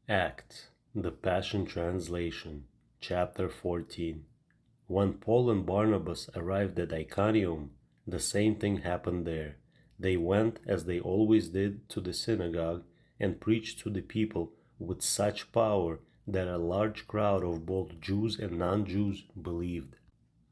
Acts, the Passion Translation, Chapter 14. When Paul and Barnabas arrived at Iconium, the same thing happened there. They went, as they always did, to the synagogue and preached to the people with such power that a large crowd of both Jews and non-Jews believed.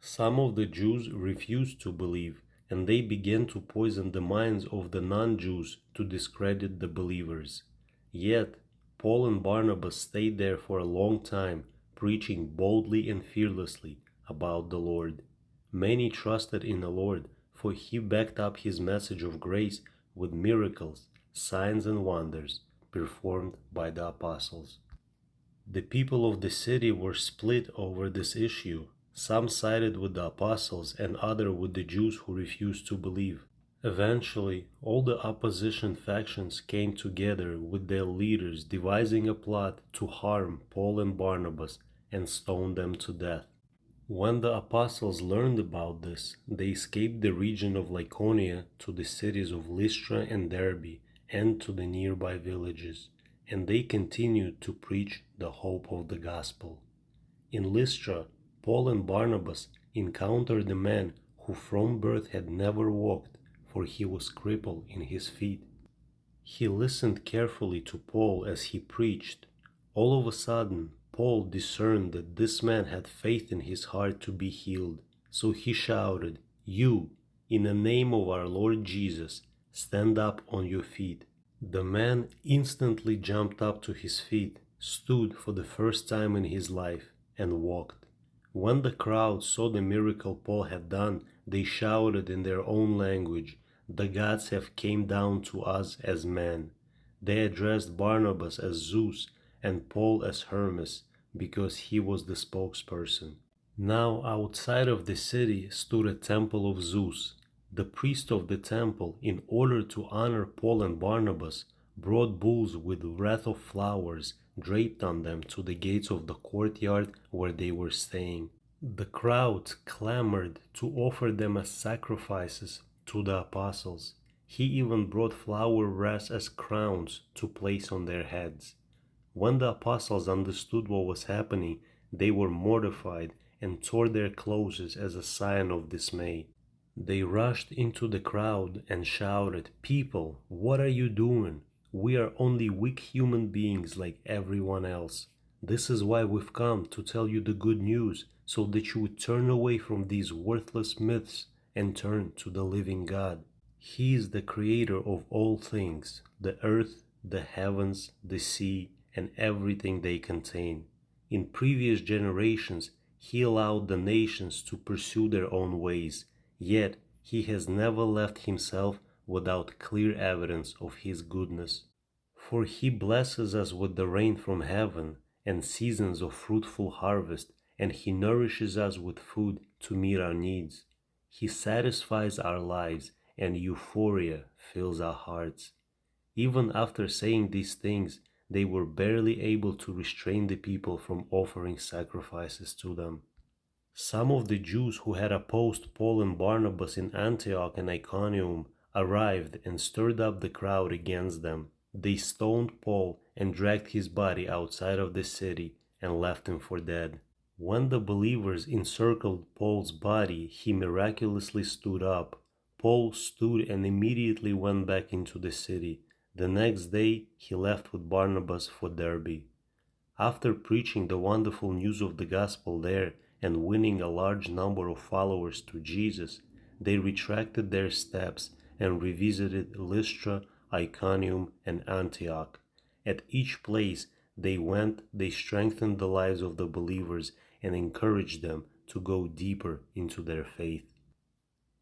Some of the Jews refused to believe, and they began to poison the minds of the non-Jews to discredit the believers. Yet, Paul and Barnabas stayed there for a long time, preaching boldly and fearlessly about the Lord. Many trusted in the Lord, for he backed up his message of grace with miracles, signs, and wonders performed by the apostles. The people of the city were split over this issue. Some sided with the apostles and others with the Jews who refused to believe. Eventually, all the opposition factions came together with their leaders devising a plot to harm Paul and Barnabas and stone them to death. When the apostles learned about this, they escaped the region of Lycaonia to the cities of Lystra and Derbe and to the nearby villages, and they continued to preach the hope of the gospel. In Lystra, Paul and Barnabas encountered a man who from birth had never walked, for he was crippled in his feet. He listened carefully to Paul as he preached. All of a sudden, Paul discerned that this man had faith in his heart to be healed. So he shouted, "You, in the name of our Lord Jesus, stand up on your feet." The man instantly jumped up to his feet, stood for the first time in his life, and walked. When the crowd saw the miracle Paul had done, they shouted in their own language, "The gods have came down to us as men." They addressed Barnabas as Zeus and Paul as Hermes, because he was the spokesperson. Now outside of the city stood a temple of Zeus. The priest of the temple, in order to honor Paul and Barnabas, brought bulls with wreaths of flowers draped on them to the gates of the courtyard where they were staying. The crowd clamored to offer them as sacrifices to the apostles. He even brought flower wreaths as crowns to place on their heads. When the apostles understood what was happening, they were mortified and tore their clothes as a sign of dismay. They rushed into the crowd and shouted, "People, what are you doing? We are only weak human beings like everyone else. This is why we've come to tell you the good news, so that you would turn away from these worthless myths and turn to the living God. He is the creator of all things, the earth, the heavens, the sea, and everything they contain. In previous generations, He allowed the nations to pursue their own ways, yet He has never left Himself without clear evidence of His goodness. For He blesses us with the rain from heaven and seasons of fruitful harvest, and He nourishes us with food to meet our needs. He satisfies our lives, and euphoria fills our hearts." Even after saying these things, they were barely able to restrain the people from offering sacrifices to them. Some of the Jews who had opposed Paul and Barnabas in Antioch and Iconium arrived and stirred up the crowd against them. They stoned Paul and dragged his body outside of the city and left him for dead. When the believers encircled Paul's body, he miraculously stood up. Paul stood and immediately went back into the city. The next day, he left with Barnabas for Derbe. After preaching the wonderful news of the gospel there and winning a large number of followers to Jesus, they retracted their steps and revisited Lystra, Iconium, and Antioch. At each place they went, they strengthened the lives of the believers and encouraged them to go deeper into their faith.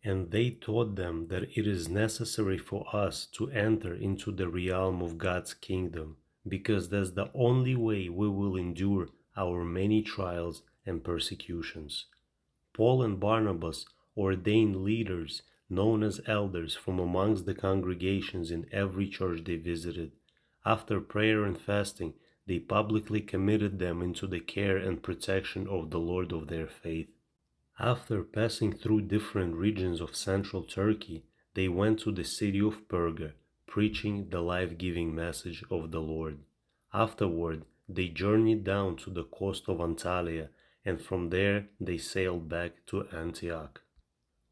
And they taught them that it is necessary for us to enter into the realm of God's kingdom, because that's the only way we will endure our many trials and persecutions. Paul and Barnabas ordained leaders known as elders from amongst the congregations in every church they visited. After prayer and fasting, they publicly committed them into the care and protection of the Lord of their faith. After passing through different regions of central Turkey, they went to the city of Perga, preaching the life-giving message of the Lord. Afterward, they journeyed down to the coast of Antalya, and from there they sailed back to Antioch.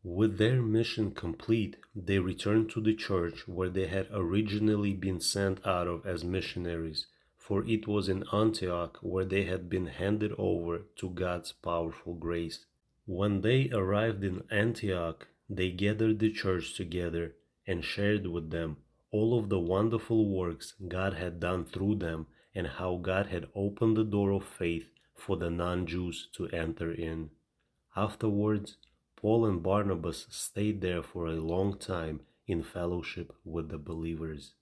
With their mission complete, they returned to the church where they had originally been sent out of as missionaries, for it was in Antioch where they had been handed over to God's powerful grace. When they arrived in Antioch, they gathered the church together and shared with them all of the wonderful works God had done through them and how God had opened the door of faith for the non-Jews to enter in. Afterwards, Paul and Barnabas stayed there for a long time in fellowship with the believers.